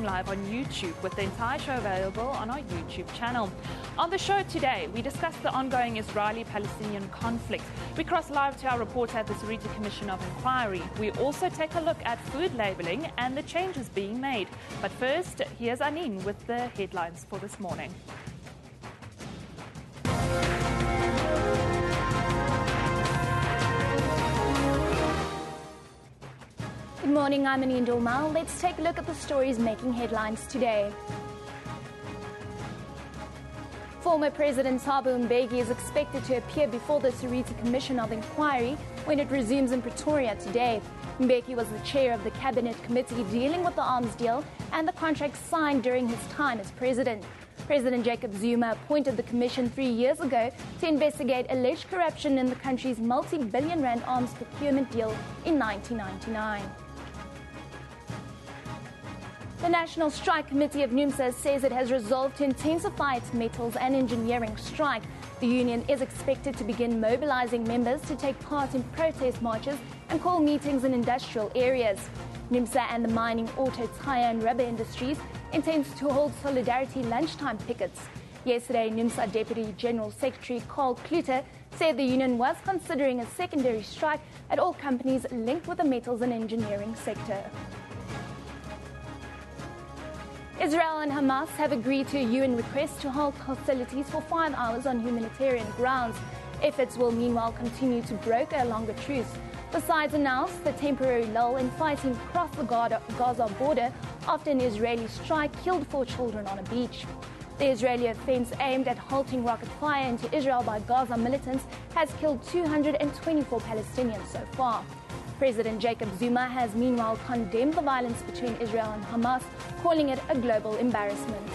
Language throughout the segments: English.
stream live on YouTube with the entire show available on our YouTube channel. On the show today, we discuss the ongoing Israeli-Palestinian conflict. We cross live to our reporter at the Sarita Commission of Inquiry. We also take a look at food labelling and the changes being made. But first, here's Anin with the headlines for this morning. Good morning, I'm Anin Dolmal. Let's take a look at the stories making headlines today. Former President Thabo Mbeki is expected to appear before the Sarita Commission of Inquiry when it resumes in Pretoria today. Mbeki was the chair of the Cabinet Committee dealing with the arms deal and the contract signed during his time as president. President Jacob Zuma appointed the commission 3 years ago to investigate alleged corruption in the country's multi-billion rand arms procurement deal in 1999. The National Strike Committee of NUMSA says it has resolved to intensify its metals and engineering strike. The union is expected to begin mobilizing members to take part in protest marches and call meetings in industrial areas. NUMSA and the mining, auto, tyre and rubber industries intends to hold solidarity lunchtime pickets. Yesterday, NUMSA Deputy General Secretary Carl Kluter said the union was considering a secondary strike at all companies linked with the metals and engineering sector. Israel and Hamas have agreed to a UN request to halt hostilities for 5 hours on humanitarian grounds. Efforts will meanwhile continue to broker a longer truce. The sides announced the temporary lull in fighting across the Gaza border after an Israeli strike killed 4 children on a beach. The Israeli offense aimed at halting rocket fire into Israel by Gaza militants has killed 224 Palestinians so far. President Jacob Zuma has meanwhile condemned the violence between Israel and Hamas, calling it a global embarrassment.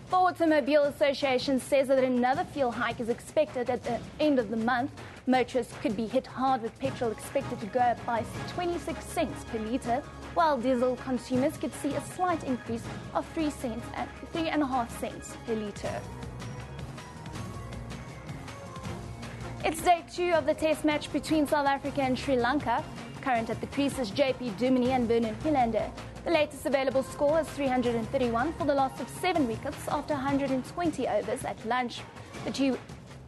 The Automobile Association says that another fuel hike is expected at the end of the month. Motorists could be hit hard with petrol expected to go up by 26 cents per litre, while diesel consumers could see a slight increase of 3 cents and 3.5 cents per litre. It's day 2 of the test match between South Africa and Sri Lanka. Current at the crease is JP Duminy and Vernon Philander. The latest available score is 331 for the loss of 7 wickets after 120 overs at lunch. The 2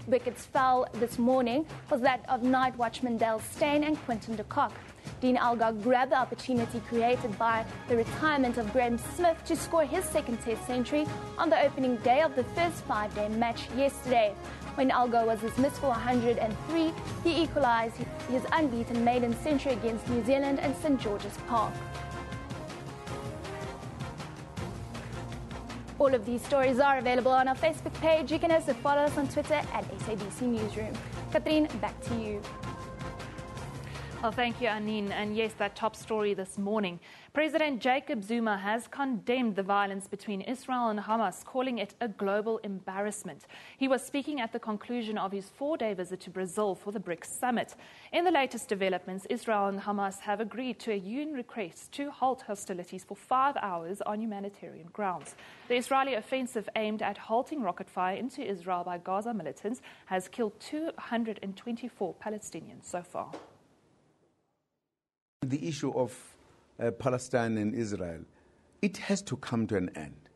wickets fell this morning was that of night watchman Dale Steyn and Quinton de Kock. Dean Algar grabbed the opportunity created by the retirement of Graham Smith to score his second test century on the opening day of the first 5-day match yesterday. When Algar was dismissed for 103, he equalised his unbeaten maiden century against New Zealand and St George's Park. All of these stories are available on our Facebook page. You can also follow us on Twitter at SABC Newsroom. Catherine, back to you. Well, thank you, Anin. And yes, that top story this morning. President Jacob Zuma has condemned the violence between Israel and Hamas, calling it a global embarrassment. He was speaking at the conclusion of his 4-day visit to Brazil for the BRICS summit. In the latest developments, Israel and Hamas have agreed to a UN request to halt hostilities for 5 hours on humanitarian grounds. The Israeli offensive aimed at halting rocket fire into Israel by Gaza militants has killed 224 Palestinians so far. The issue of Palestine and Israel, it has to come to an end.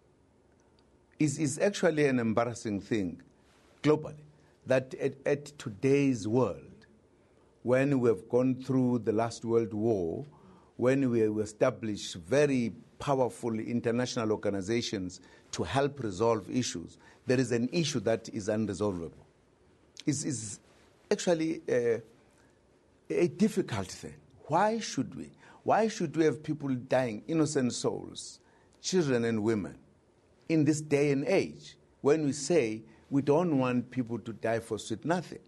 It's actually an embarrassing thing globally that at today's world, when we have gone through the last World War, when we have established very powerful international organizations to help resolve issues, there is an issue that is unresolvable. It's actually a difficult thing. Why should we? Why should we have people dying, innocent souls, children and women, in this day and age, when we say we don't want people to die for sweet nothing?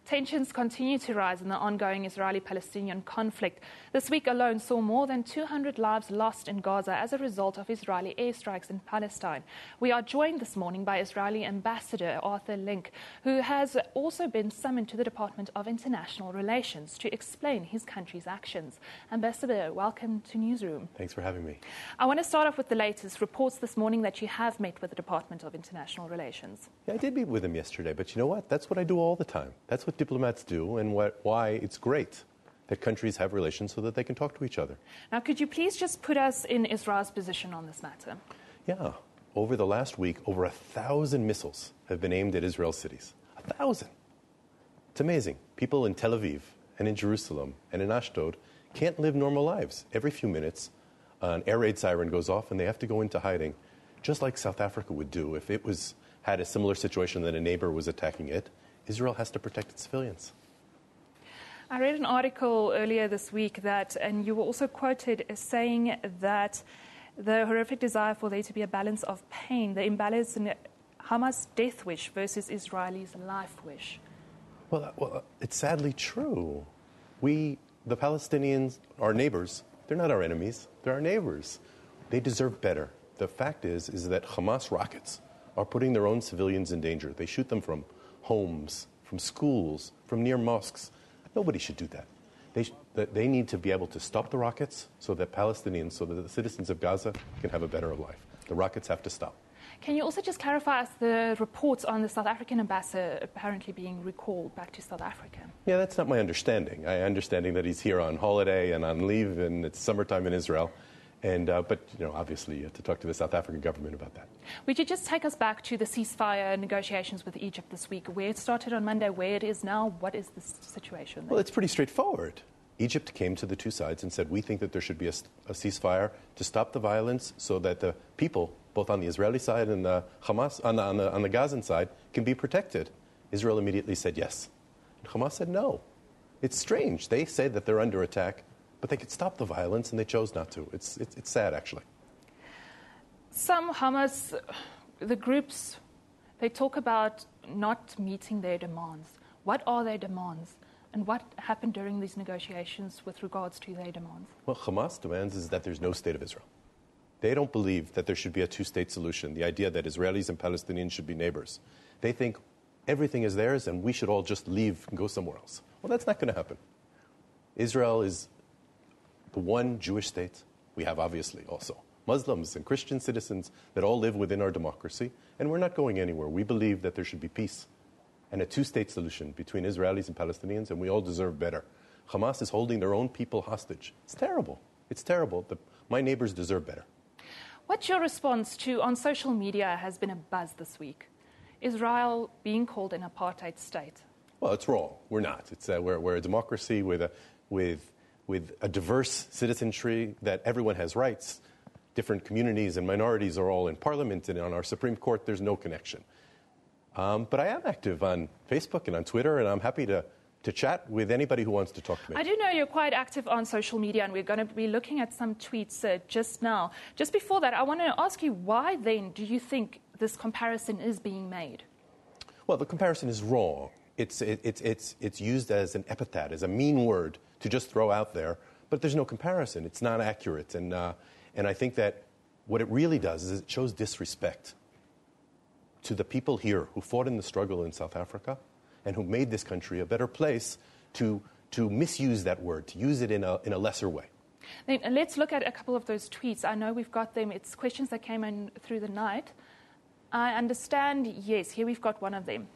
Tensions continue to rise in the ongoing Israeli-Palestinian conflict. This week alone saw more than 200 lives lost in Gaza as a result of Israeli airstrikes in Palestine. We are joined this morning by Israeli Ambassador Arthur Link, who has also been summoned to the Department of International Relations to explain his country's actions. Ambassador, welcome to Newsroom. Thanks for having me. I want to start off with the latest reports this morning that you have met with the Department of International Relations. Yeah, I did meet with him yesterday, but you know what? That's what I do all the time. That's what diplomats do, and why it's great that countries have relations so that they can talk to each other. Now, could you please just put us in Israel's position on this matter? Yeah. Over the last week, over 1,000 missiles have been aimed at Israel's cities. 1,000. It's amazing. People in Tel Aviv and in Jerusalem and in Ashdod can't live normal lives. Every few minutes, an air raid siren goes off and they have to go into hiding, just like South Africa would do if it had a similar situation that a neighbor was attacking it. Israel has to protect its civilians. I read an article earlier this week and you were also quoted as saying that the horrific desire for there to be a balance of pain, the imbalance in Hamas' death wish versus Israelis' life wish. Well, it's sadly true. The Palestinians, our neighbors, they're not our enemies. They're our neighbors. They deserve better. The fact is that Hamas rockets are putting their own civilians in danger. They shoot them from homes, from schools, from near mosques. Nobody should do that. They need to be able to stop the rockets so that Palestinians, so that the citizens of Gaza can have a better life. The rockets have to stop. Can you also just clarify us the reports on the South African ambassador apparently being recalled back to South Africa? Yeah, that's not my understanding. My understanding that he's here on holiday and on leave, and it's summertime in Israel. But obviously, you have to talk to the South African government about that. Would you just take us back to the ceasefire negotiations with Egypt this week, where it started on Monday, where it is now? What is the situation there? Well, it's pretty straightforward. Egypt came to the two sides and said, we think that there should be a ceasefire to stop the violence so that the people, both on the Israeli side and the Hamas, on the Gazan side, can be protected. Israel immediately said yes. And Hamas said no. It's strange. They say that they're under attack, but they could stop the violence, and they chose not to. It's sad, actually. Some Hamas, the groups, they talk about not meeting their demands. What are their demands? And what happened during these negotiations with regards to their demands? What Hamas demands is that there's no state of Israel. They don't believe that there should be a two-state solution, the idea that Israelis and Palestinians should be neighbors. They think everything is theirs and we should all just leave and go somewhere else. Well, that's not going to happen. Israel is the one Jewish state. We have, obviously, also Muslims and Christian citizens that all live within our democracy, and we're not going anywhere. We believe that there should be peace and a two-state solution between Israelis and Palestinians, and we all deserve better. Hamas is holding their own people hostage. It's terrible. It's terrible. My neighbors deserve better. What's your response to, on social media, has been a buzz this week, Israel being called an apartheid state? Well, it's wrong. We're not. We're a democracy with a diverse citizenry, that everyone has rights. Different communities and minorities are all in parliament, and on our Supreme Court, there's no connection. But I am active on Facebook and on Twitter, and I'm happy to chat with anybody who wants to talk to me. I do know you're quite active on social media, and we're going to be looking at some tweets just now. Just before that, I want to ask you, why then do you think this comparison is being made? Well, the comparison is wrong. It's used as an epithet, as a mean word to just throw out there, but there's no comparison. It's not accurate, and I think that what it really does is it shows disrespect to the people here who fought in the struggle in South Africa and who made this country a better place, to misuse that word, to use it in a lesser way. Then let's look at a couple of those tweets. I know we've got them. It's questions that came in through the night. I understand, yes, here we've got one of them.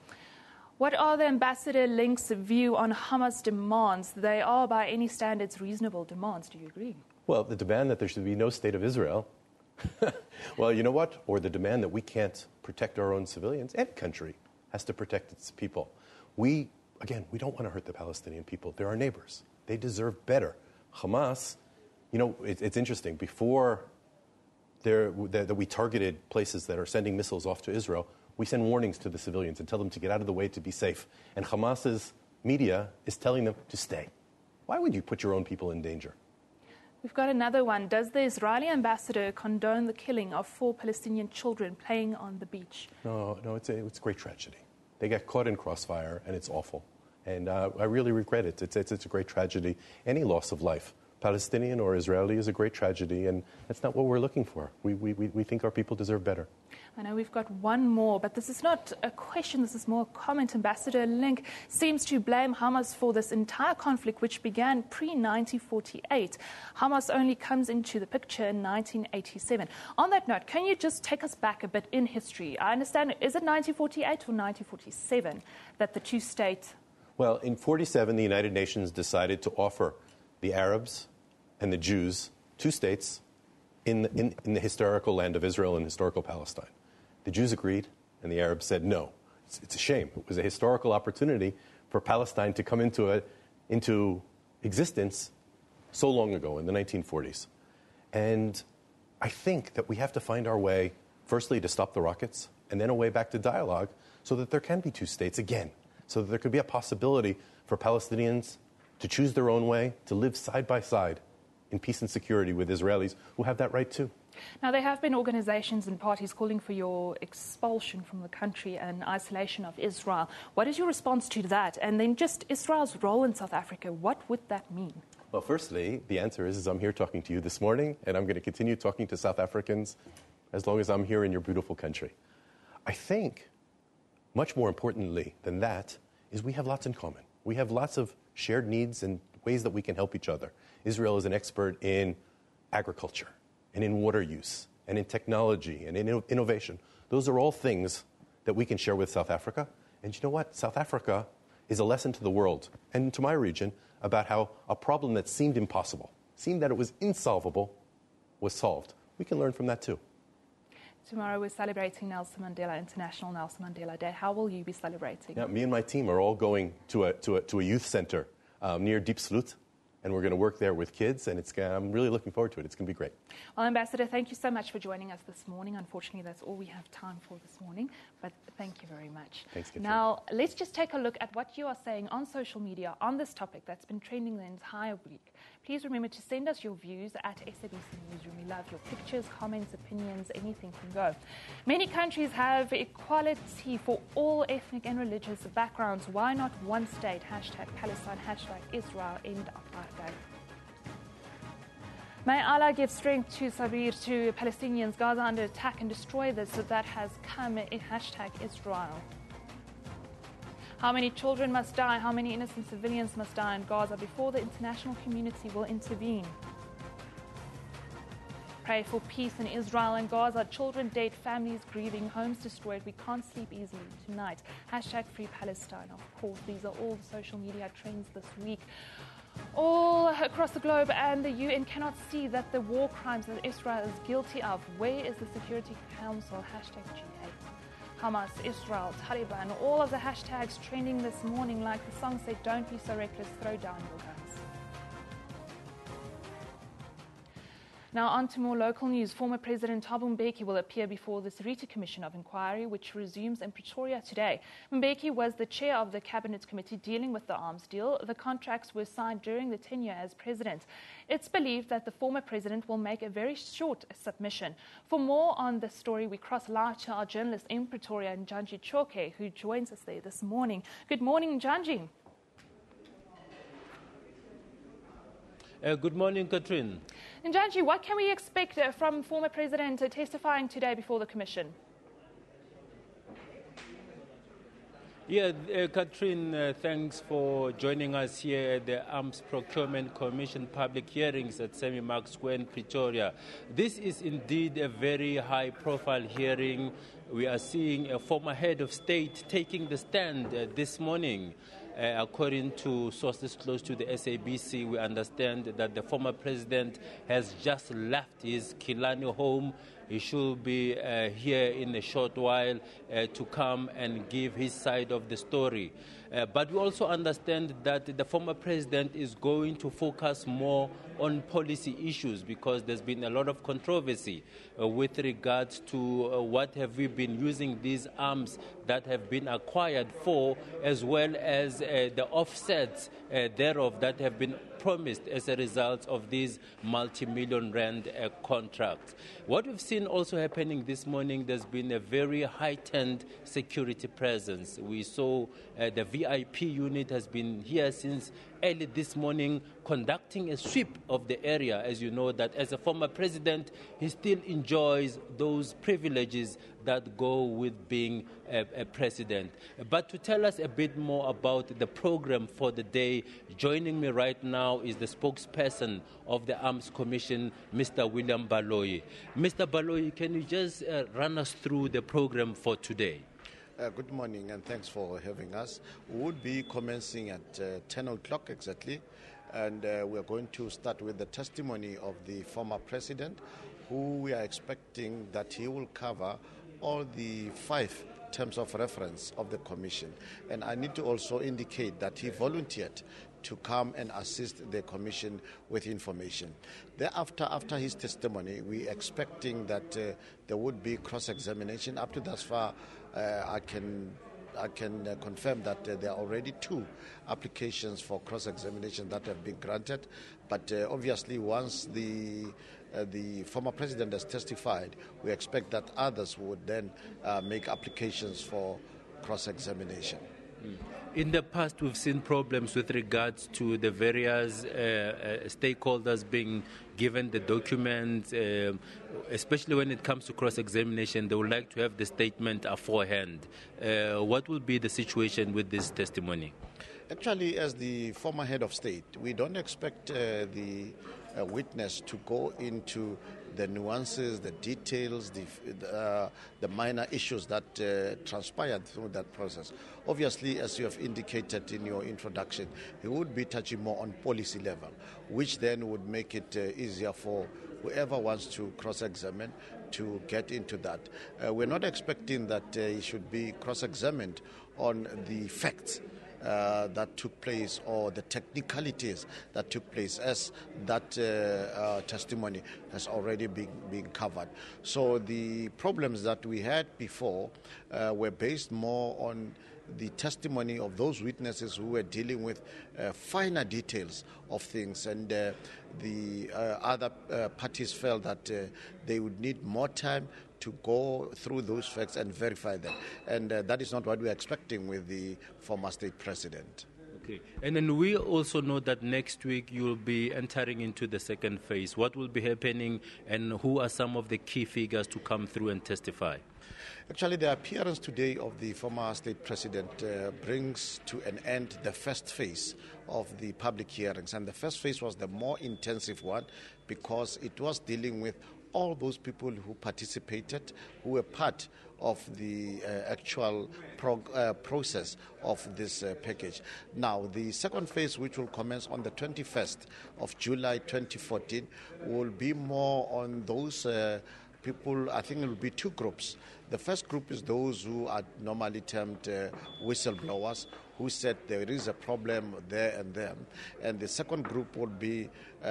What are the Ambassador Link's view on Hamas demands? They are, by any standards, reasonable demands. Do you agree? Well, the demand that there should be no state of Israel. Well, you know what? Or the demand that we can't protect our own civilians. Any country has to protect its people. We don't want to hurt the Palestinian people. They're our neighbors. They deserve better. Hamas, it's interesting. Before that we targeted places that are sending missiles off to Israel, we send warnings to the civilians and tell them to get out of the way to be safe. And Hamas's media is telling them to stay. Why would you put your own people in danger? We've got another one. Does the Israeli ambassador condone the killing of 4 Palestinian children playing on the beach? No, it's a great tragedy. They got caught in crossfire, and it's awful. And I really regret it. It's a great tragedy. Any loss of life, Palestinian or Israeli, is a great tragedy, and that's not what we're looking for. We think our people deserve better. I know we've got one more, but this is not a question, this is more a comment. Ambassador Link seems to blame Hamas for this entire conflict, which began pre-1948. Hamas only comes into the picture in 1987. On that note, can you just take us back a bit in history? I understand, is it 1948 or 1947 that the two-state... Well, in 1947, the United Nations decided to offer the Arabs and the Jews, two states in the historical land of Israel and historical Palestine. The Jews agreed, and the Arabs said no. It's a shame. It was a historical opportunity for Palestine to come into existence so long ago, in the 1940s. And I think that we have to find our way, firstly, to stop the rockets, and then a way back to dialogue so that there can be two states again, so that there could be a possibility for Palestinians to choose their own way, to live side by side in peace and security with Israelis who have that right too. Now, there have been organizations and parties calling for your expulsion from the country and isolation of Israel. What is your response to that? And then just Israel's role in South Africa, what would that mean? Well, firstly, the answer is I'm here talking to you this morning, and I'm going to continue talking to South Africans as long as I'm here in your beautiful country. I think, much more importantly than that, is we have lots in common. We have lots of shared needs and ways that we can help each other. Israel is an expert in agriculture, and in water use, and in technology, and in innovation. Those are all things that we can share with South Africa. And you know what? South Africa is a lesson to the world and to my region about how a problem that seemed impossible, seemed that it was insolvable, was solved. We can learn from that too. Tomorrow we're celebrating International Nelson Mandela Day. How will you be celebrating? Yeah, me and my team are all going to a youth center near Diepsloot. And we're going to work there with kids, and I'm really looking forward to it. It's going to be great. Well, Ambassador, thank you so much for joining us this morning. Unfortunately, that's all we have time for this morning, but thank you very much. Thanks, Katrina. Now, let's just take a look at what you are saying on social media on this topic that's been trending the entire week. Please remember to send us your views at SABC Newsroom. We love your pictures, comments, opinions, anything can go. Many countries have equality for all ethnic and religious backgrounds. Why not one state? Hashtag Palestine, hashtag Israel, end Apartheid. May Allah give strength to Sabir, to Palestinians. Gaza under attack and destroy this. So that has come. Hashtag Israel. How many children must die? How many innocent civilians must die in Gaza before the international community will intervene? Pray for peace in Israel and Gaza. Children dead, families grieving, homes destroyed. We can't sleep easily tonight. Hashtag Free Palestine. Of course, these are all the social media trends this week. All across the globe, and the UN cannot see that the war crimes that Israel is guilty of. Where is the Security Council? Hashtag G8. Hamas, Israel, Taliban, all of the hashtags trending this morning, like the song said, don't be so reckless, throw down your guns. Now on to more local news. Former President Thabo Mbeki will appear before the Seriti Commission of Inquiry, which resumes in Pretoria today. Mbeki was the chair of the Cabinet Committee dealing with the arms deal. The contracts were signed during the tenure as president. It's believed that the former president will make a very short submission. For more on this story, we cross live to our journalist in Pretoria, Njanji Choke, who joins us there this morning. Good morning, Njanji. Good morning, Katrin. Njanji, what can we expect from former President testifying today before the Commission? Yeah, Katrin, thanks for joining us here at the Arms Procurement Commission public hearings at Semi-Mark Square in Pretoria. This is indeed a very high-profile hearing. We are seeing a former head of state taking the stand this morning. According to sources close to the SABC, we understand that the former president has just left his Killarney home. He should be here in a short while to come and give his side of the story. But we also understand that the former president is going to focus more on policy issues because there's been a lot of controversy with regards to what have we been using these arms that have been acquired for, as well as the offsets thereof that have been promised as a result of these multi-million rand contracts. What we've seen also happening this morning, there's been a very heightened security presence. We saw the VIP unit has been here since early this morning conducting a sweep of the area. As you know, that as a former president, he still enjoys those privileges that go with being a president. But to tell us a bit more about the program for the day, joining me right now is the spokesperson of the Arms Commission, Mr. William Baloyi. Mr. Baloyi, can you just run us through the program for today? Good morning and thanks for having us. We would be commencing at 10 o'clock exactly And we're going to start with the testimony of the former president, who we are expecting that he will cover all the 5 terms of reference of the commission. And I need to also indicate that he volunteered to come and assist the commission with information. Thereafter, after his testimony, we're expecting that there would be cross-examination. Up to thus far, I can confirm that there are already 2 applications for cross-examination that have been granted. But obviously, once the former president has testified, we expect that others would then make applications for cross-examination. In the past, we've seen problems with regards to the various stakeholders being given the documents, especially when it comes to cross-examination. They would like to have the statement aforehand. What will be the situation with this testimony? Actually, as the former head of state, we don't expect the witness to go into the nuances, the details, the minor issues that transpired through that process. Obviously, as you have indicated in your introduction, he would be touching more on policy level, which then would make it easier for whoever wants to cross-examine to get into that. We're not expecting that he should be cross-examined on the facts that took place or the technicalities that took place, as that testimony has already been covered. So the problems that we had before were based more on the testimony of those witnesses who were dealing with finer details of things, and the other parties felt that they would need more time to go through those facts and verify them. And that is not what we're expecting with the former state president. Okay. And then we also know that next week you'll be entering into the second phase. What will be happening, and who are some of the key figures to come through and testify? Actually, the appearance today of the former state president brings to an end the first phase of the public hearings. And the first phase was the more intensive one, because it was dealing with all those people who participated, who were part of the actual process of this package. Now, the second phase, which will commence on the 21st of July 2014, will be more on those people. I think it will be 2 groups. The first group is those who are normally termed whistleblowers, who said there is a problem there and there. And the second group would be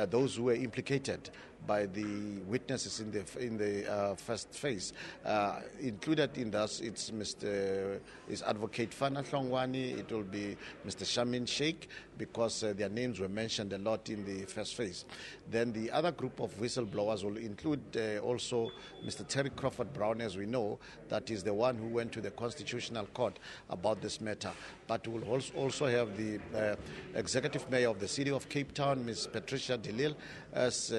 those who were implicated by the witnesses in the first phase. Included in this, is Advocate Fana Hlongwane, it will be Mr. Shamin Sheikh, because their names were mentioned a lot in the first phase. Then the other group of whistleblowers will include also Mr. Terry Crawford Brown, as we know, that is the one who went to the Constitutional Court about this matter. But we'll also have the Executive Mayor of the City of Cape Town, Ms. Patricia de Lille, as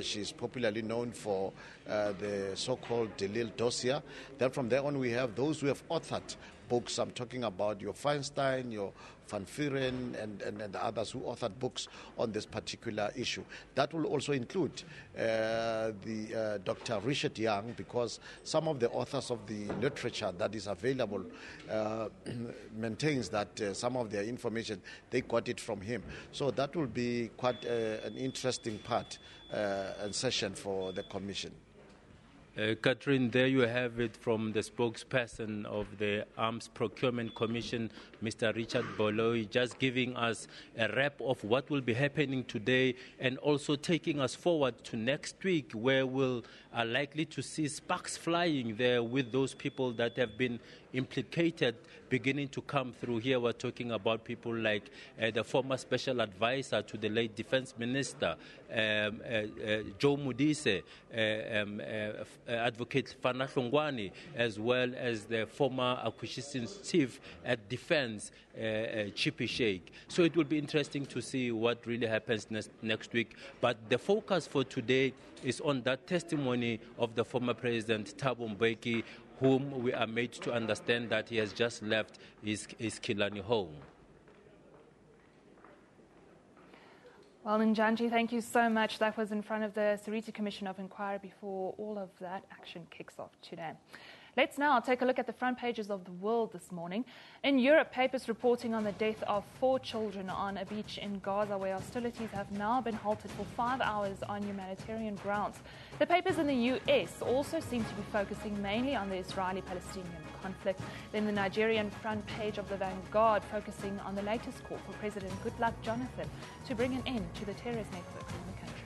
she's popularly known for the so-called de Lille dossier. Then from there on, we have those who have authored books. I'm talking about your Feinstein, your Van Vuren, and others who authored books on this particular issue. That will also include the Dr. Richard Young, because some of the authors of the literature that is available maintains that some of their information, they got it from him. So that will be quite an interesting part and session for the Commission. Catherine, there you have it from the spokesperson of the Arms Procurement Commission, Mr. Richard Boloi, just giving us a wrap of what will be happening today, and also taking us forward to next week, where we'll are likely to see sparks flying there with those people that have been implicated beginning to come through. Here we're talking about people like the former special advisor to the late defense minister, Joe Modise, Advocate Fana Hlongwane, as well as the former acquisitions chief at defense, Chippy Sheikh. So it will be interesting to see what really happens next week. But the focus for today is on that testimony of the former president, Thabo Mbeki, whom we are made to understand that he has just left his Killarney home. Well, Njanji, thank you so much. That was in front of the Seriti Commission of Inquiry before all of that action kicks off today. Let's now take a look at the front pages of the World this morning. In Europe, papers reporting on the death of 4 children on a beach in Gaza, where hostilities have now been halted for 5 hours on humanitarian grounds. The papers in the US also seem to be focusing mainly on the Israeli-Palestinian conflict. Then the Nigerian front page of the Vanguard focusing on the latest call for President Goodluck Jonathan to bring an end to the terrorist networks in the country.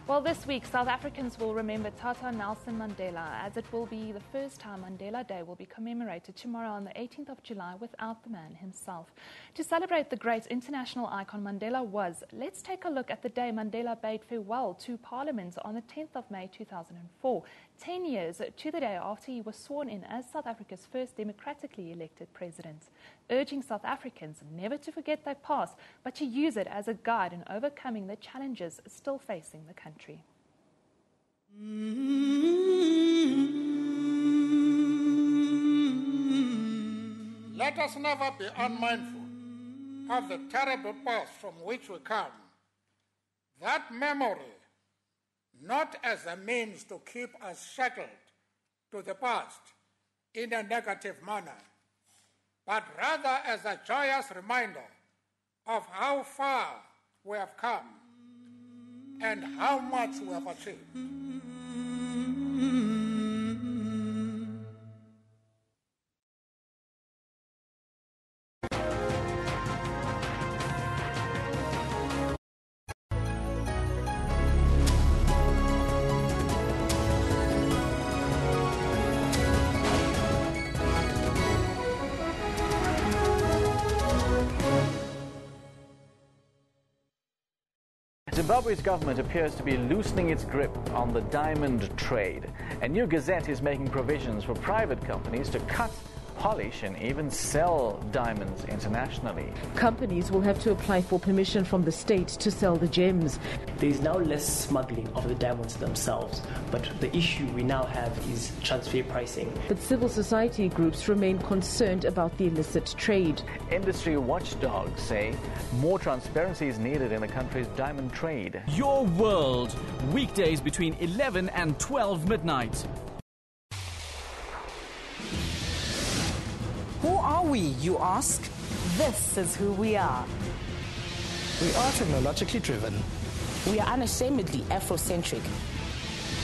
Well, this week, South Africans will remember Tata Nelson Mandela, as it will be the first time Mandela Day will be commemorated tomorrow on the 18th of July without the man himself. To celebrate the great international icon Mandela was, let's take a look at the day Mandela bade farewell to Parliament on the 10th of May 2004, 10 years to the day after he was sworn in as South Africa's first democratically elected president, urging South Africans never to forget their past, but to use it as a guide in overcoming the challenges still facing the country. Let us never be unmindful of the terrible past from which we come. That memory, not as a means to keep us shackled to the past in a negative manner, but rather as a joyous reminder of how far we have come and how much we have achieved. Zimbabwe's government appears to be loosening its grip on the diamond trade. A new gazette is making provisions for private companies to cut, polish and even sell diamonds internationally. Companies will have to apply for permission from the state to sell the gems. There is now less smuggling of the diamonds themselves, but the issue we now have is transfer pricing. But civil society groups remain concerned about the illicit trade. Industry watchdogs say more transparency is needed in the country's diamond trade. Your World, weekdays between 11 and 12 midnight. Who are we, you ask? This is who we are. We are technologically driven. We are unashamedly Afrocentric.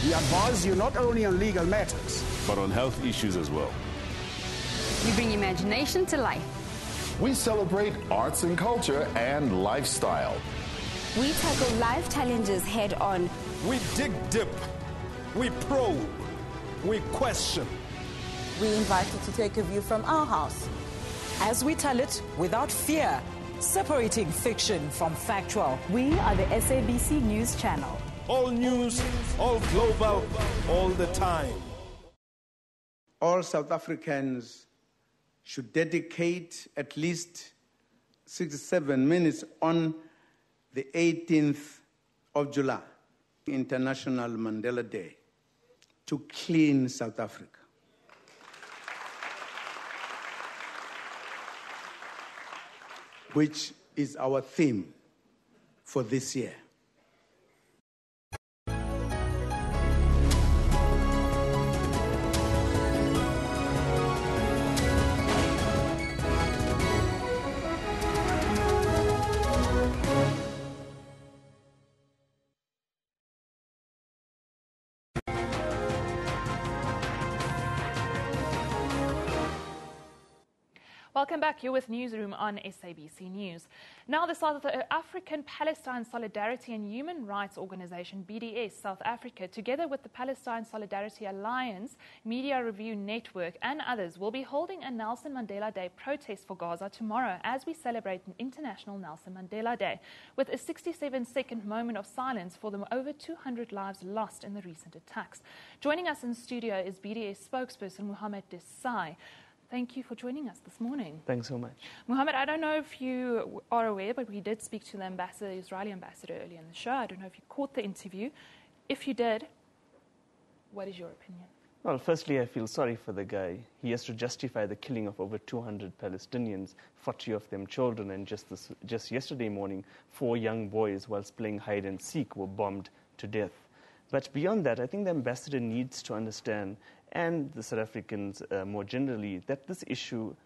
We advise you not only on legal matters, but on health issues as well. We bring imagination to life. We celebrate arts and culture and lifestyle. We tackle life challenges head on. We dig deep. We probe. We question. We invite you to take a view from our house, as we tell it without fear, separating fiction from factual. We are the SABC News Channel. All news, all global, all the time. All South Africans should dedicate at least 67 minutes on the 18th of July, International Mandela Day, to clean South Africa. Which is our theme for this year. Welcome back. You're with Newsroom on SABC News. Now, the South African Palestine Solidarity and Human Rights Organization, BDS South Africa, together with the Palestine Solidarity Alliance, Media Review Network and others, will be holding a Nelson Mandela Day protest for Gaza tomorrow as we celebrate an International Nelson Mandela Day, with a 67-second moment of silence for the over 200 lives lost in the recent attacks. Joining us in studio is BDS spokesperson Mohammed Desai. Thank you for joining us this morning. Thanks so much. Mohammed, I don't know if you are aware, but we did speak to the ambassador, the Israeli ambassador, earlier in the show. I don't know if you caught the interview. If you did, what is your opinion? Well, firstly, I feel sorry for the guy. He has to justify the killing of over 200 Palestinians, 40 of them children, and just yesterday morning, 4 young boys, whilst playing hide and seek, were bombed to death. But beyond that, I think the ambassador needs to understand, and the South Africans more generally, that this issue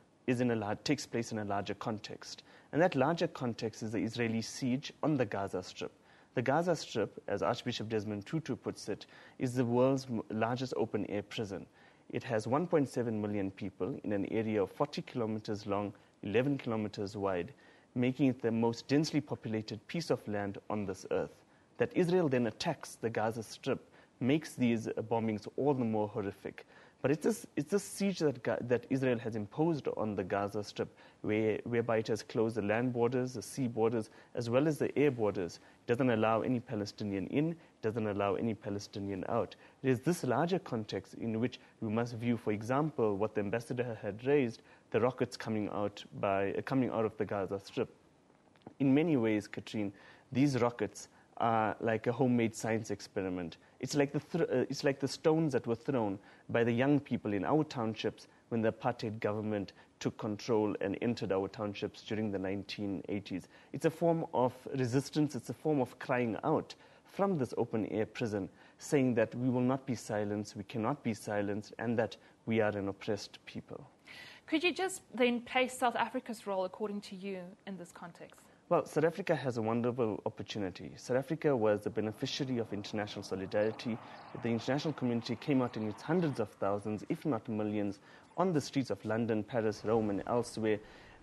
takes place in a larger context. And that larger context is the Israeli siege on the Gaza Strip. The Gaza Strip, as Archbishop Desmond Tutu puts it, is the world's largest open-air prison. It has 1.7 million people in an area of 40 kilometers long, 11 kilometers wide, making it the most densely populated piece of land on this earth. That Israel then attacks the Gaza Strip makes these bombings all the more horrific. But it's this siege that Israel has imposed on the Gaza Strip, whereby it has closed the land borders, the sea borders, as well as the air borders. It doesn't allow any Palestinian in, doesn't allow any Palestinian out. It is this larger context in which we must view, for example, what the ambassador had raised, the rockets coming out of the Gaza Strip. In many ways, Katrine, these rockets are like a homemade science experiment. It's like the stones that were thrown by the young people in our townships when the apartheid government took control and entered our townships during the 1980s. It's a form of resistance. It's a form of crying out from this open-air prison, saying that we will not be silenced, we cannot be silenced, and that we are an oppressed people. Could you just then place South Africa's role, according to you, in this context? Well, South Africa has a wonderful opportunity. South Africa was the beneficiary of international solidarity. The international community came out in its hundreds of thousands, if not millions, on the streets of London, Paris, Rome, and elsewhere,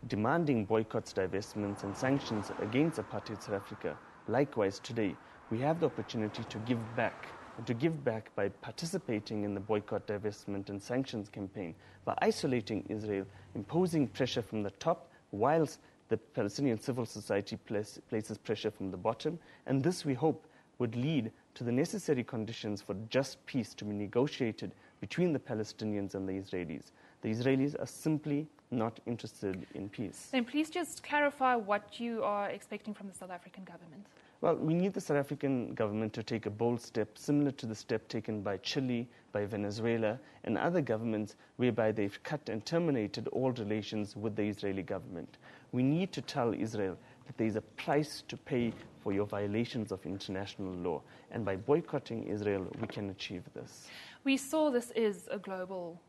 demanding boycotts, divestments, and sanctions against apartheid South Africa. Likewise, today, we have the opportunity to give back, and to give back by participating in the boycott, divestment, and sanctions campaign, by isolating Israel, imposing pressure from the top, whilst the Palestinian civil society places pressure from the bottom, and this, we hope, would lead to the necessary conditions for just peace to be negotiated between the Palestinians and the Israelis. The Israelis are simply not interested in peace. Then please just clarify what you are expecting from the South African government. Well, we need the South African government to take a bold step similar to the step taken by Chile, by Venezuela, and other governments whereby they've cut and terminated all relations with the Israeli government. We need to tell Israel that there is a price to pay for your violations of international law, and by boycotting Israel, we can achieve this. We saw this is a global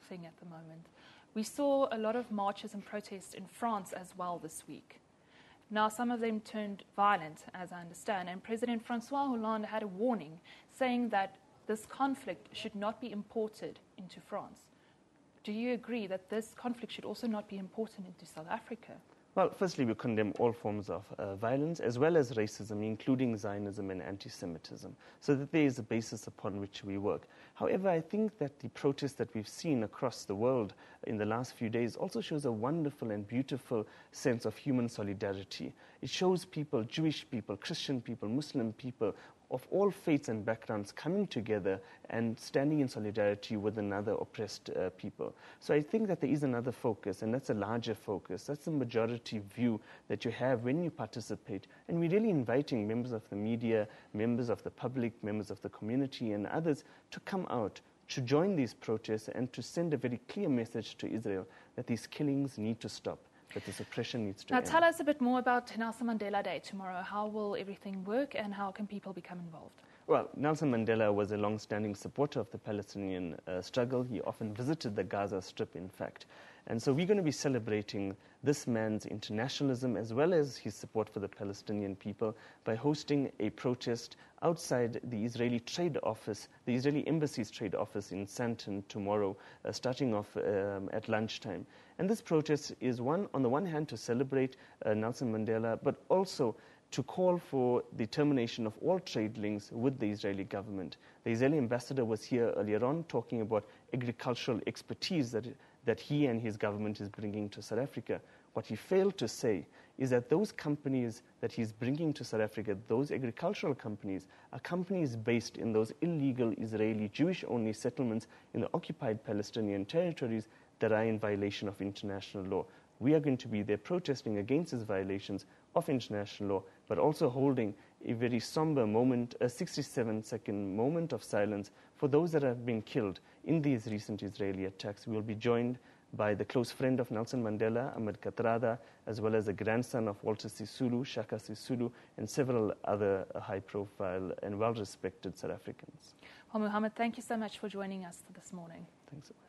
thing at the moment. We saw a lot of marches and protests in France as well this week. Now, some of them turned violent, as I understand, and President Francois Hollande had a warning saying that this conflict should not be imported into France. Do you agree that this conflict should also not be imported into South Africa? Well, firstly, we condemn all forms of violence, as well as racism, including Zionism and anti-Semitism, so that there is a basis upon which we work. However, I think that the protests that we've seen across the world in the last few days also shows a wonderful and beautiful sense of human solidarity. It shows people, Jewish people, Christian people, Muslim people, of all faiths and backgrounds coming together and standing in solidarity with another oppressed people. So I think that there is another focus, and that's a larger focus. That's the majority view that you have when you participate. And we're really inviting members of the media, members of the public, members of the community, and others to come out, to join these protests, and to send a very clear message to Israel that these killings need to stop, that this oppression needs to end. Now, tell us a bit more about Nelson Mandela Day tomorrow. How will everything work, and how can people become involved? Well, Nelson Mandela was a long-standing supporter of the Palestinian struggle. He often visited the Gaza Strip, in fact. And so we're going to be celebrating this man's internationalism as well as his support for the Palestinian people by hosting a protest outside the Israeli trade office, the Israeli embassy's trade office in Sandton tomorrow, starting off at lunchtime. And this protest is on the one hand, to celebrate Nelson Mandela, but also to call for the termination of all trade links with the Israeli government. The Israeli ambassador was here earlier on talking about agricultural expertise that he and his government is bringing to South Africa. What he failed to say is that those companies that he's bringing to South Africa, those agricultural companies, are companies based in those illegal Israeli Jewish-only settlements in the occupied Palestinian territories that are in violation of international law. We are going to be there protesting against these violations of international law, but also holding a very somber moment, a 67-second moment of silence for those that have been killed in these recent Israeli attacks. We will be joined by the close friend of Nelson Mandela, Ahmed Kathrada, as well as the grandson of Walter Sisulu, Shaka Sisulu, and several other high-profile and well-respected South Africans. Well, Muhammad, thank you so much for joining us this morning. Thanks so much.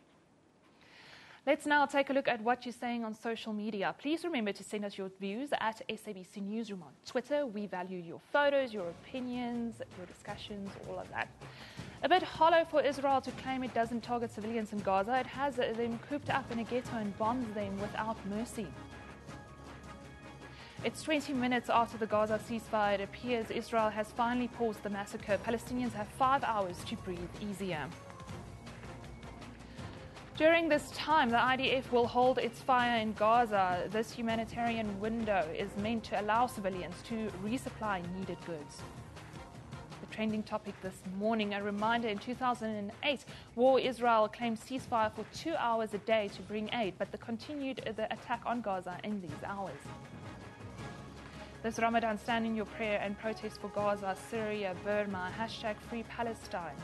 Let's now take a look at what you're saying on social media. Please remember to send us your views at SABC Newsroom on Twitter. We value your photos, your opinions, your discussions, all of that. A bit hollow for Israel to claim it doesn't target civilians in Gaza. It has them cooped up in a ghetto and bombs them without mercy. It's 20 minutes after the Gaza ceasefire. It appears Israel has finally paused the massacre. Palestinians have 5 hours to breathe easier. During this time, the IDF will hold its fire in Gaza. This humanitarian window is meant to allow civilians to resupply needed goods. The trending topic this morning, a reminder: in 2008, War Israel claimed ceasefire for 2 hours a day to bring aid, but continued the attack on Gaza in these hours. This Ramadan, stand in your prayer and protest for Gaza, Syria, Burma, #Free Palestine.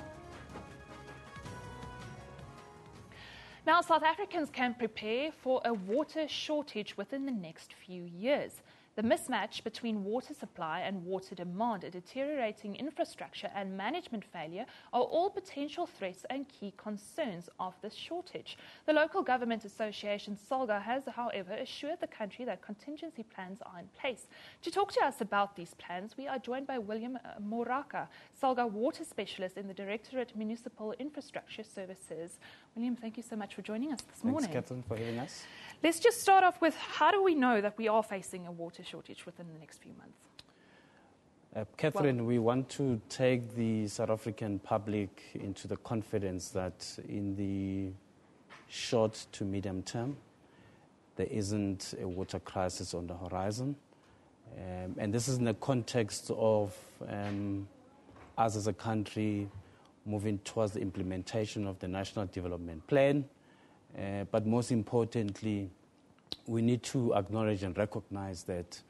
Now, South Africans can prepare for a water shortage within the next few years. The mismatch between water supply and water demand, a deteriorating infrastructure and management failure are all potential threats and key concerns of this shortage. The local government association, Salga, has, however, assured the country that contingency plans are in place. To talk to us about these plans, we are joined by William Moraka, Salga water specialist in the Directorate Municipal Infrastructure Services. William, thank you so much for joining us this morning. Thanks, Catherine, for having us. Let's just start off with, how do we know that we are facing a water shortage within the next few months? Catherine, we want to take the South African public into the confidence that in the short to medium term, there isn't a water crisis on the horizon. And this is in the context of us as a country moving towards the implementation of the National Development Plan. But most importantly, we need to acknowledge and recognize that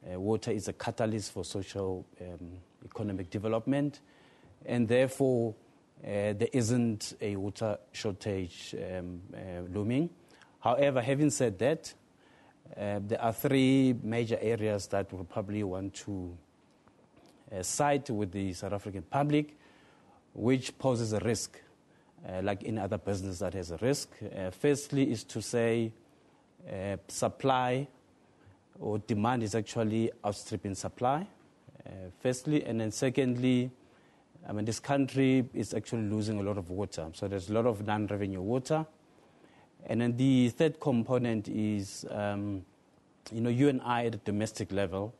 water is a catalyst for social economic development, and therefore there isn't a water shortage looming. However, having said that, there are three major areas that we probably want to cite with the South African public, which poses a risk, like in other business that has a risk. Firstly is to say supply or demand is actually outstripping supply, firstly. And then secondly, I mean, this country is actually losing a lot of water. So there's a lot of non-revenue water. And then the third component is, you and I at a domestic level,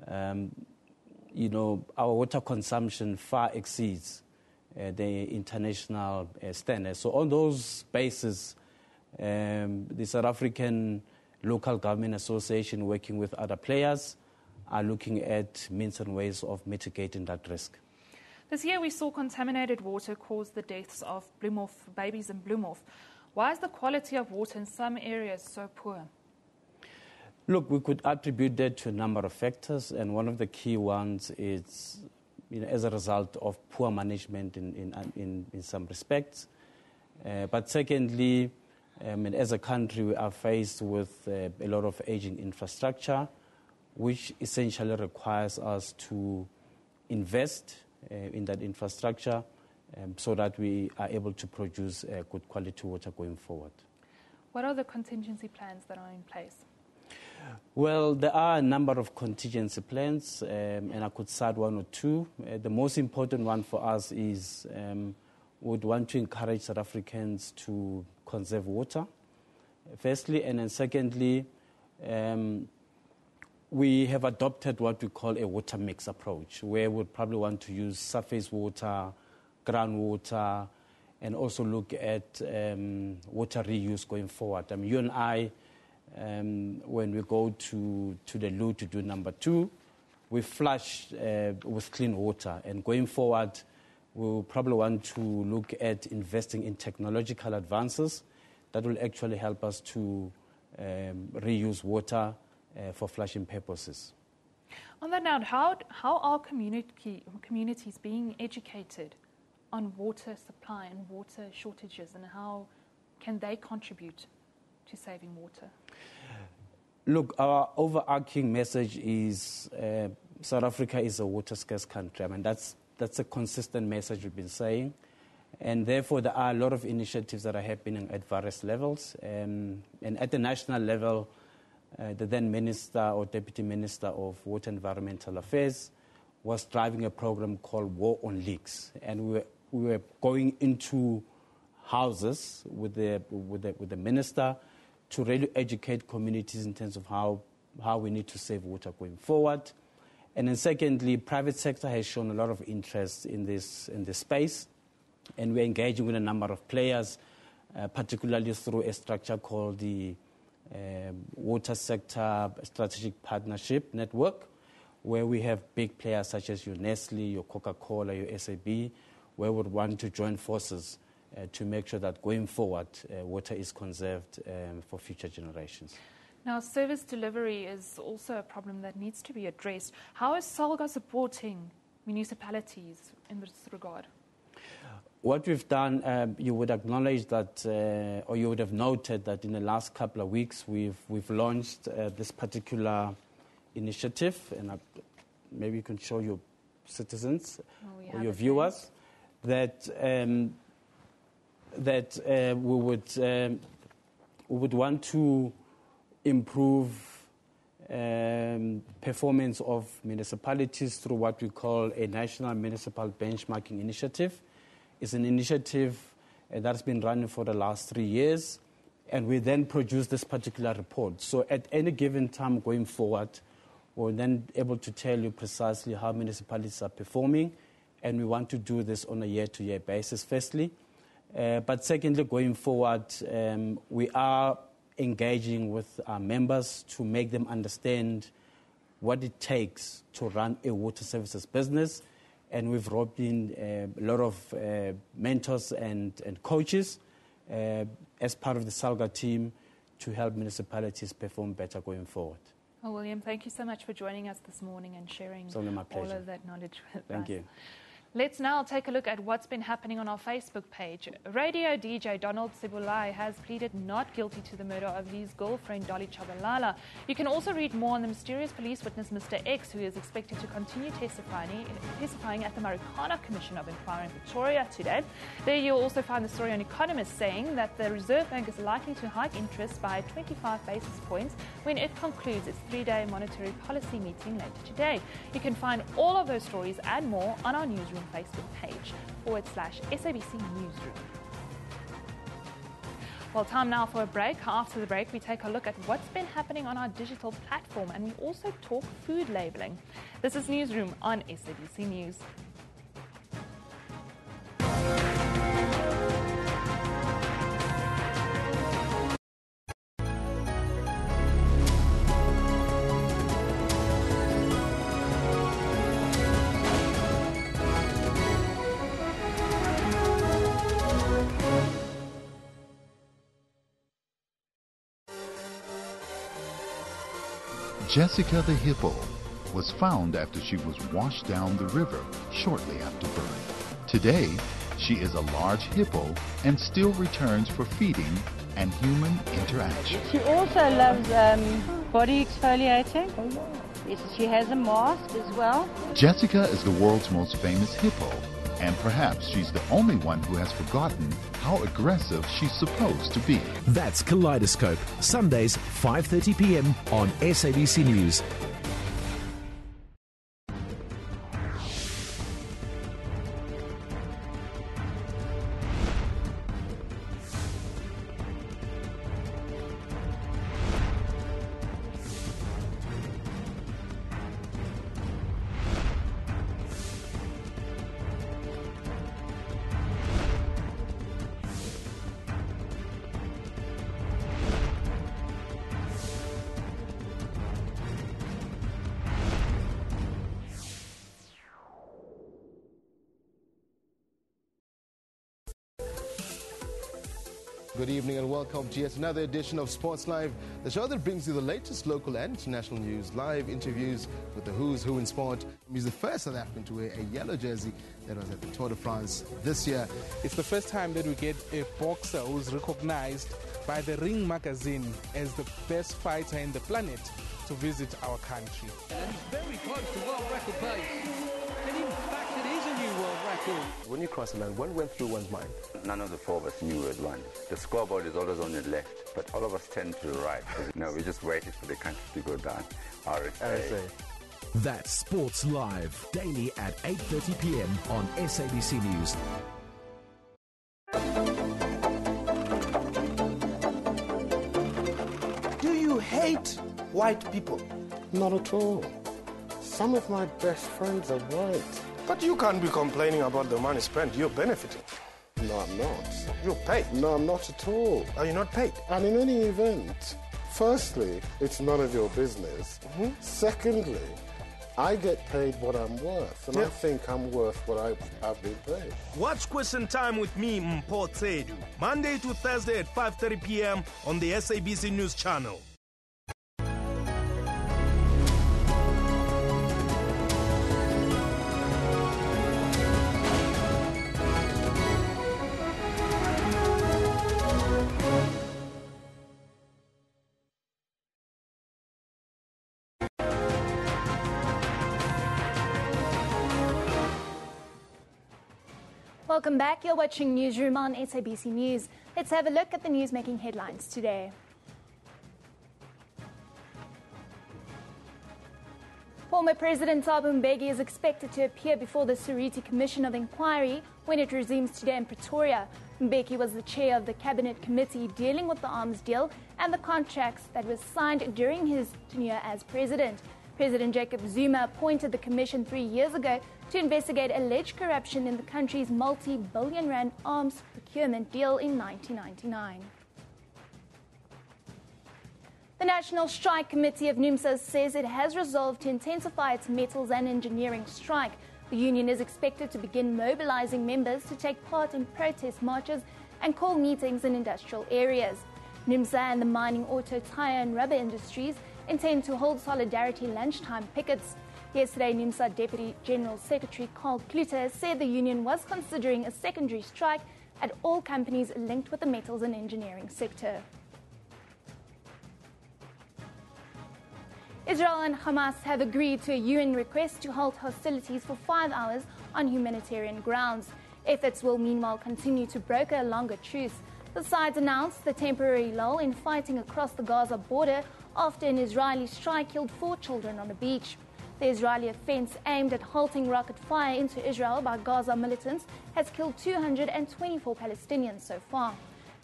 our water consumption far exceeds the international standards. So on those bases, the South African Local Government Association, working with other players, are looking at means and ways of mitigating that risk. This year we saw contaminated water cause the deaths of babies in Bloemhof. Why is the quality of water in some areas so poor? Look, we could attribute that to a number of factors, and one of the key ones is, as a result of poor management in some respects. But secondly, as a country, we are faced with a lot of aging infrastructure, which essentially requires us to invest in that infrastructure so that we are able to produce good quality water going forward. What are the contingency plans that are in place? Well, there are a number of contingency plans, and I could cite one or two. The most important one for us is we would want to encourage South Africans to conserve water, firstly, and then secondly, we have adopted what we call a water mix approach, where we'd probably want to use surface water, groundwater, and also look at water reuse going forward. You and I, when we go to the loo to do number 2, we flush with clean water. And going forward, we'll probably want to look at investing in technological advances that will actually help us to reuse water for flushing purposes. On that note, how are communities being educated on water supply and water shortages, and how can they contribute to saving water? Look, our overarching message is South Africa is a water-scarce country. I mean, that's a consistent message we've been saying. And therefore, there are a lot of initiatives that are happening at various levels. And at the national level, the then Minister or Deputy Minister of Water and Environmental Affairs was driving a program called War on Leaks. And we were going into houses with the minister to really educate communities in terms of how we need to save water going forward. And then secondly, private sector has shown a lot of interest in this space. And we're engaging with a number of players, particularly through a structure called the Water Sector Strategic Partnership Network, where we have big players such as your Nestle, your Coca-Cola, your SAB, where we would want to join forces to make sure that going forward, water is conserved for future generations. Now, service delivery is also a problem that needs to be addressed. How is Salga supporting municipalities in this regard? What we've done, you would acknowledge that, or you would have noted that in the last couple of weeks we've launched this particular initiative, and maybe you can show your citizens or your viewers that we would want to improve performance of municipalities through what we call a National Municipal Benchmarking Initiative. It's an initiative that's been running for the last 3 years, and we then produce this particular report. So at any given time going forward, we're then able to tell you precisely how municipalities are performing, and we want to do this on a year-to-year basis, firstly. But secondly, going forward, we are engaging with our members to make them understand what it takes to run a water services business. And we've roped in a lot of mentors and coaches as part of the Salga team to help municipalities perform better going forward. Well, William, thank you so much for joining us this morning and sharing all of that knowledge with us. Thank you. Let's now take a look at what's been happening on our Facebook page. Radio DJ Donald Sibulai has pleaded not guilty to the murder of his girlfriend, Dolly Chabalala. You can also read more on the mysterious police witness, Mr. X, who is expected to continue testifying at the Marikana Commission of Inquiry in Victoria today. There you'll also find the story on Economist saying that the Reserve Bank is likely to hike interest by 25 basis points when it concludes its 3-day monetary policy meeting later today. You can find all of those stories and more on our Newsroom Facebook page /SABC Newsroom. Well, time now for a break. After the break, we take a look at what's been happening on our digital platform, and we also talk food labelling. This is Newsroom on SABC News. Jessica the hippo was found after she was washed down the river shortly after birth. Today, she is a large hippo and still returns for feeding and human interaction. She also loves body exfoliating. Yes, she has a mask as well. Jessica is the world's most famous hippo, and perhaps she's the only one who has forgotten how aggressive she's supposed to be. That's Kaleidoscope, Sundays 5:30 p.m. on SABC News. Good evening and welcome to yet another edition of Sports Live, the show that brings you the latest local and international news, live interviews with the who's who in sport. He's the first South African to wear a yellow jersey that was at the Tour de France this year. It's the first time that we get a boxer who's recognized by the Ring magazine as the best fighter in the planet to visit our country. And he's very close to world record pace. And in fact, it is a new world record. When you cross the line, what went through one's mind? None of the four of us knew who had won. The scoreboard is always on the left, but all of us tend to the right. No, we just waited for the country to go down. RSA. That's Sports Live, daily at 8:30 p.m. on SABC News. Do you hate white people? Not at all. Some of my best friends are white. But you can't be complaining about the money spent. You're benefiting. No, I'm not. You're paid. No, I'm not at all. Are you not paid? And in any event, firstly, it's none of your business. Secondly, I get paid what I'm worth, and I think I'm worth what I've been paid. Watch Question Time with me, Mpho Tsedu, Monday to Thursday at 5:30 p.m. on the SABC News Channel. Welcome back. You're watching Newsroom on SABC News. Let's have a look at the news making headlines today. Former President Thabo Mbeki is expected to appear before the Suriti Commission of Inquiry when it resumes today in Pretoria. Mbeki was the chair of the Cabinet Committee dealing with the arms deal and the contracts that were signed during his tenure as president. President Jacob Zuma appointed the commission 3 years ago to investigate alleged corruption in the country's multi-billion-rand arms procurement deal in 1999. The National Strike Committee of NUMSA says it has resolved to intensify its metals and engineering strike. The union is expected to begin mobilizing members to take part in protest marches and call meetings in industrial areas. NUMSA and the mining, auto, tire and rubber industries intend to hold solidarity lunchtime pickets. Yesterday, NUMSA Deputy General Secretary Carl Kluter said the union was considering a secondary strike at all companies linked with the metals and engineering sector. Israel and Hamas have agreed to a UN request to halt hostilities for 5 hours on humanitarian grounds. Efforts will meanwhile continue to broker a longer truce. The sides announced the temporary lull in fighting across the Gaza border after an Israeli strike killed 4 children on a beach. The Israeli offense aimed at halting rocket fire into Israel by Gaza militants has killed 224 Palestinians so far.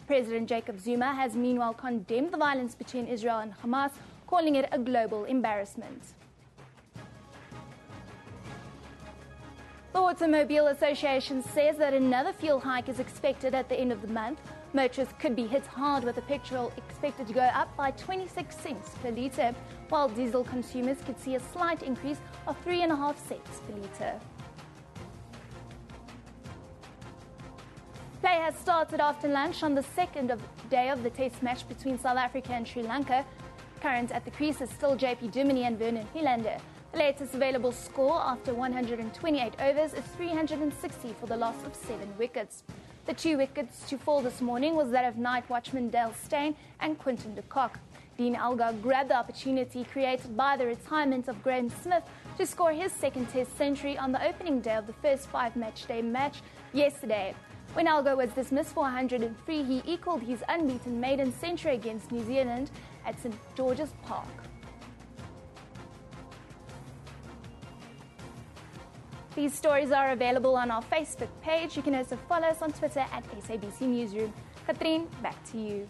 President Jacob Zuma has meanwhile condemned the violence between Israel and Hamas, calling it a global embarrassment. The Automobile Association says that another fuel hike is expected at the end of the month. Motorists could be hit hard with the petrol expected to go up by 26 cents per litre, while diesel consumers could see a slight increase of 3.5 cents per litre. Play has started after lunch on the second day of the test match between South Africa and Sri Lanka. Current at the crease is still JP Duminy and Vernon Philander. The latest available score after 128 overs is 360 for the loss of 7 wickets. The 2 wickets to fall this morning was that of night watchman Dale Steyn and Quinton de Kock. Dean Elgar grabbed the opportunity created by the retirement of Graham Smith to score his second test century on the opening day of the first 5-match-day match yesterday. When Elgar was dismissed for 103, he equalled his unbeaten maiden century against New Zealand at St George's Park. These stories are available on our Facebook page. You can also follow us on Twitter at SABC Newsroom. Katrien, back to you.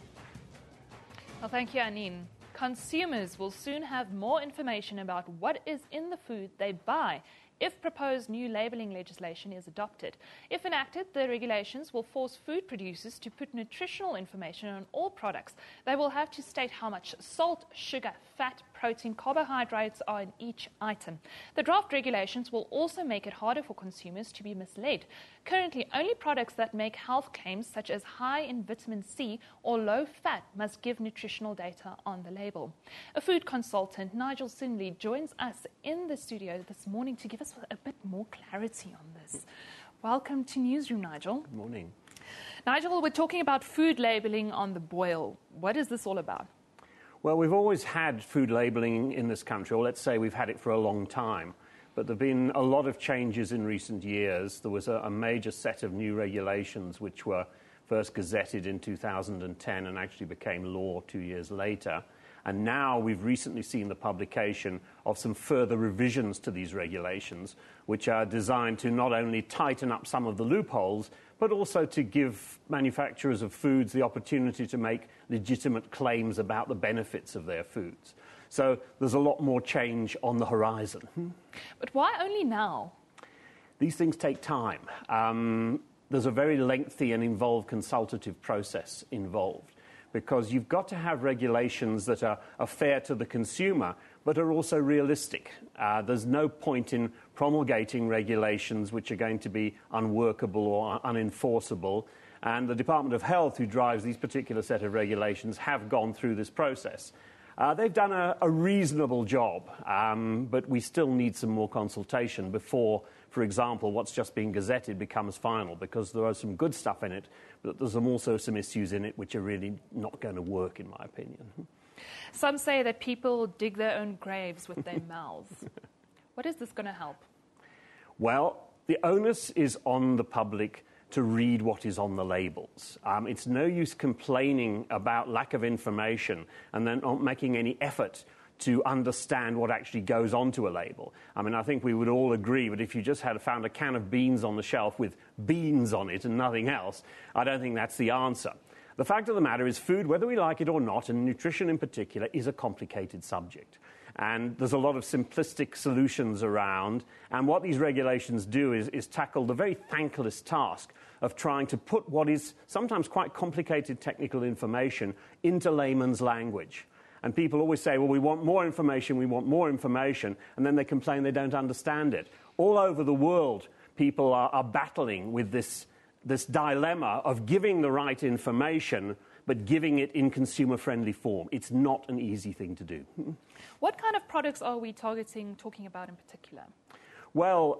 Well, thank you, Anine. Consumers will soon have more information about what is in the food they buy if proposed new labelling legislation is adopted. If enacted, the regulations will force food producers to put nutritional information on all products. They will have to state how much salt, sugar, fat, protein, carbohydrates are in each item. The draft regulations will also make it harder for consumers to be misled. Currently, only products that make health claims such as high in vitamin C or low fat must give nutritional data on the label. A food consultant, Nigel Sinley, joins us in the studio this morning to give us a bit more clarity on this. Welcome to Newsroom, Nigel. Good morning. Nigel, we're talking about food labelling on the boil. What is this all about? Well, we've always had food labelling in this country, or let's say we've had it for a long time. But there have been a lot of changes in recent years. There was a major set of new regulations which were first gazetted in 2010 and actually became law 2 years later. And now we've recently seen the publication of some further revisions to these regulations, which are designed to not only tighten up some of the loopholes, but also to give manufacturers of foods the opportunity to make legitimate claims about the benefits of their foods. So there's a lot more change on the horizon. But why only now? These things take time. There's a very lengthy and involved consultative process involved, because you've got to have regulations that are fair to the consumer, but are also realistic. There's no point in promulgating regulations which are going to be unworkable or unenforceable. And the Department of Health, who drives these particular set of regulations, have gone through this process. They've done a reasonable job, but we still need some more consultation before, for example, what's just been gazetted becomes final, because there are some good stuff in it, but there's also some issues in it which are really not going to work, in my opinion. Some say that people dig their own graves with their mouths. What is this going to help? Well, the onus is on the public to read what is on the labels. It's no use complaining about lack of information and then not making any effort to understand what actually goes onto a label. I mean, I think we would all agree that if you just found a can of beans on the shelf with beans on it and nothing else, I don't think that's the answer. The fact of the matter is food, whether we like it or not, and nutrition in particular, is a complicated subject. And there's a lot of simplistic solutions around. And what these regulations do is tackle the very thankless task of trying to put what is sometimes quite complicated technical information into layman's language. And people always say, well, we want more information, and then they complain they don't understand it. All over the world, people are battling with this dilemma of giving the right information, but giving it in consumer-friendly form. It's not an easy thing to do. What kind of products are we talking about in particular? Well,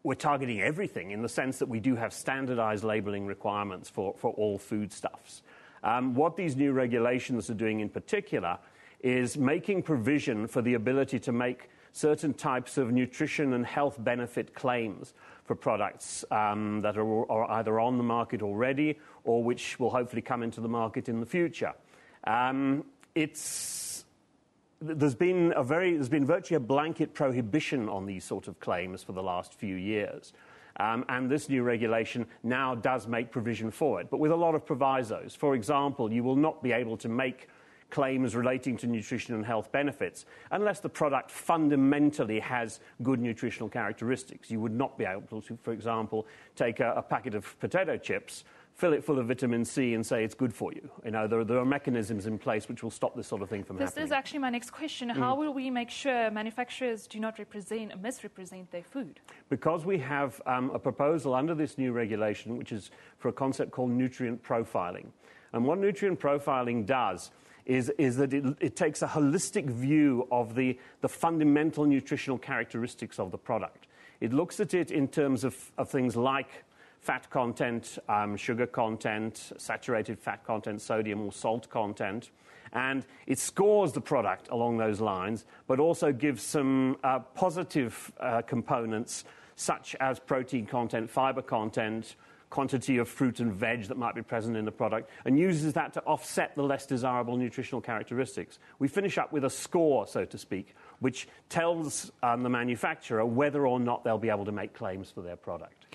we're targeting everything in the sense that we do have standardized labeling requirements for all foodstuffs. What these new regulations are doing in particular is making provision for the ability to make certain types of nutrition and health benefit claims for products that are either on the market already or which will hopefully come into the market in the future. There's been virtually a blanket prohibition on these sort of claims for the last few years. And this new regulation now does make provision for it, but with a lot of provisos. For example, you will not be able to make claims relating to nutrition and health benefits unless the product fundamentally has good nutritional characteristics. You would not be able to, for example, take a packet of potato chips, fill it full of vitamin C and say it's good for you. You know, there are mechanisms in place which will stop this sort of thing from happening. This is actually my next question. How will we make sure manufacturers do not misrepresent their food? Because we have a proposal under this new regulation, which is for a concept called nutrient profiling. And what nutrient profiling does is that it takes a holistic view of the fundamental nutritional characteristics of the product. It looks at it in terms of things like fat content, sugar content, saturated fat content, sodium or salt content, and it scores the product along those lines, but also gives some positive components such as protein content, fiber content, quantity of fruit and veg that might be present in the product, and uses that to offset the less desirable nutritional characteristics. We finish up with a score, so to speak, which tells the manufacturer whether or not they'll be able to make claims for their product.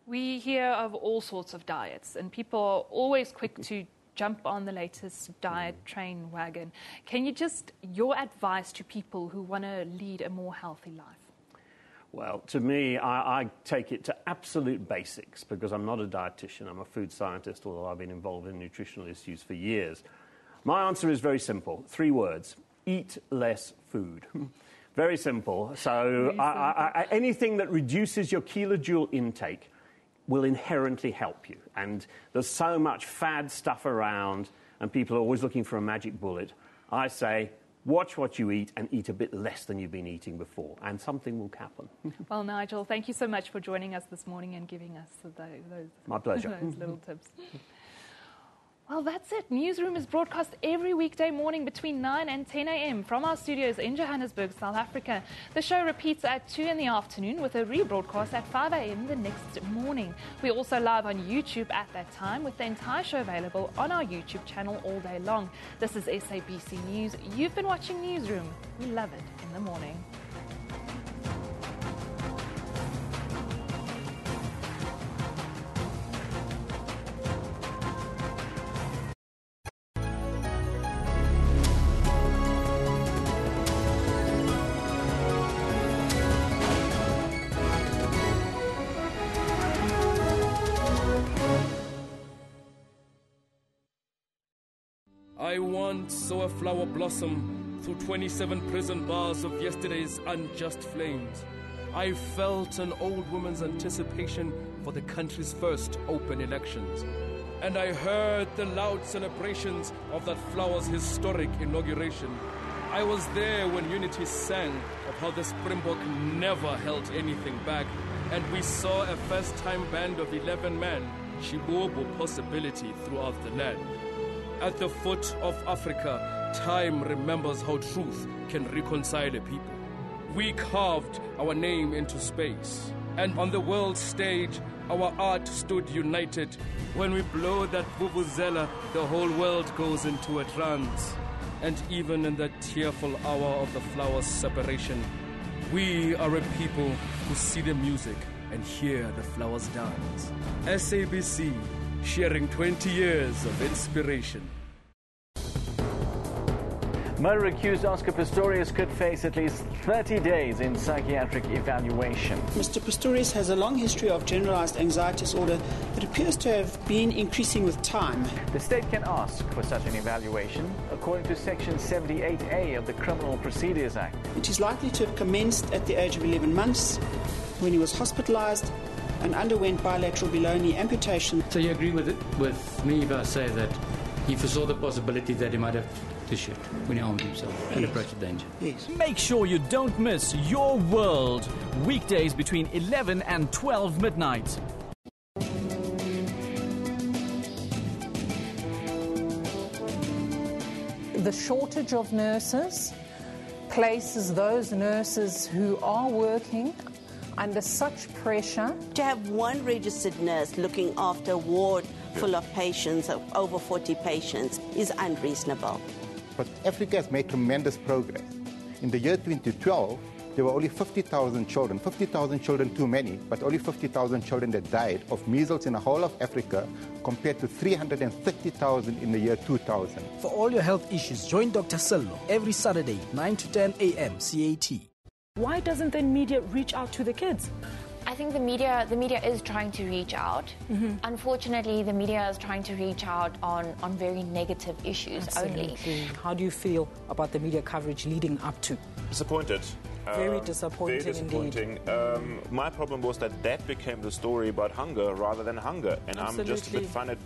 We hear of all sorts of diets, and people are always quick to jump on the latest diet train wagon. Can you your advice to people who want to lead a more healthy life? Well, to me, I take it to absolute basics because I'm not a dietitian, I'm a food scientist, although I've been involved in nutritional issues for years. My answer is very simple, 3 words. eat less food. Very simple. So anything that reduces your kilojoule intake will inherently help you. And there's so much fad stuff around, and people are always looking for a magic bullet. I say, watch what you eat and eat a bit less than you've been eating before, and something will happen. Well, Nigel, thank you so much for joining us this morning and giving us those My pleasure. those little tips. Well, that's it. Newsroom is broadcast every weekday morning between 9 and 10 a.m. from our studios in Johannesburg, South Africa. The show repeats at 2 in the afternoon with a rebroadcast at 5 a.m. the next morning. We're also live on YouTube at that time with the entire show available on our YouTube channel all day long. This is SABC News. You've been watching Newsroom. We love it in the morning. I once saw a flower blossom through 27 prison bars of yesterday's unjust flames. I felt an old woman's anticipation for the country's first open elections. And I heard the loud celebrations of that flower's historic inauguration. I was there when Unity sang of how the Springbok never held anything back. And we saw a first-time band of 11 men, Shibobo possibility throughout the land. At the foot of Africa, time remembers how truth can reconcile a people. We carved our name into space, and on the world stage, our art stood united. When we blow that vuvuzela, the whole world goes into a trance. And even in that tearful hour of the flower's separation, we are a people who see the music and hear the flowers dance. SABC, sharing 20 years of inspiration. Murder accused Oscar Pistorius could face at least 30 days in psychiatric evaluation. Mr. Pistorius has a long history of generalized anxiety disorder that appears to have been increasing with time. The state can ask for such an evaluation according to Section 78A of the Criminal Procedures Act. It is likely to have commenced at the age of 11 months when he was hospitalized and underwent bilateral below-knee amputation. So you agree with me if I say that he foresaw the possibility that he might have to shoot when he armed himself and approached danger? Yes. Make sure you don't miss Your World, weekdays between 11 and 12 midnight. The shortage of nurses places those nurses who are working under such pressure. To have one registered nurse looking after a ward full of patients, of over 40 patients, is unreasonable. But Africa has made tremendous progress. In the year 2012, there were only 50,000 children. 50,000 children too many, but only 50,000 children that died of measles in the whole of Africa, compared to 330,000 in the year 2000. For all your health issues, join Dr. Sello every Saturday, 9 to 10 a.m. CAT. Why doesn't the media reach out to the kids? I think the media is trying to reach out. Mm-hmm. Unfortunately, the media is trying to reach out on very negative issues only. How do you feel about the media coverage leading up to? Disappointed. Very disappointing, very disappointing. indeed. My problem was that became the story about hunger rather than hunger. And I'm just a bit find it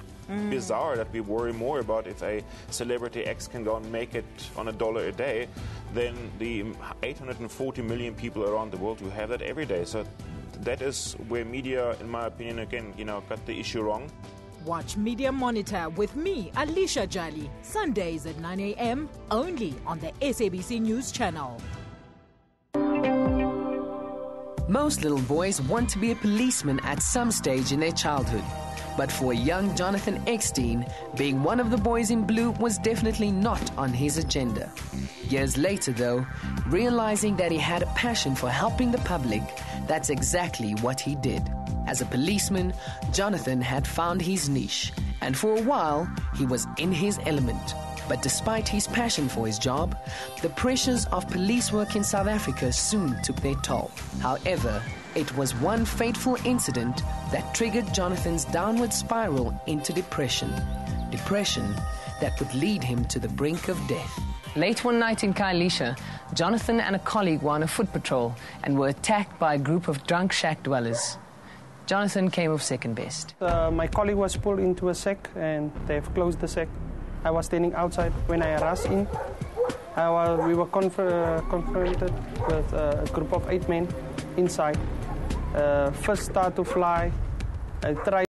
bizarre that we worry more about if a celebrity X can go and make it on $1 a day than the 840 million people around the world who have that every day. So that is where media, in my opinion, again, got the issue wrong. Watch Media Monitor with me, Alicia Jali, Sundays at 9 a.m. only on the SABC News channel. Most little boys want to be a policeman at some stage in their childhood. But for young Jonathan Eckstein, being one of the boys in blue was definitely not on his agenda. Years later, though, realizing that he had a passion for helping the public, that's exactly what he did. As a policeman, Jonathan had found his niche, and for a while, he was in his element. But despite his passion for his job, the pressures of police work in South Africa soon took their toll. However, it was one fateful incident that triggered Jonathan's downward spiral into depression. Depression that would lead him to the brink of death. Late one night in Khayelitsha, Jonathan and a colleague were on a foot patrol and were attacked by a group of drunk shack dwellers. Jonathan came off second best. My colleague was pulled into a sack and they've closed the sack. I was standing outside when I rushed in. We were confronted with a group of 8 men inside. First started to fly. I tried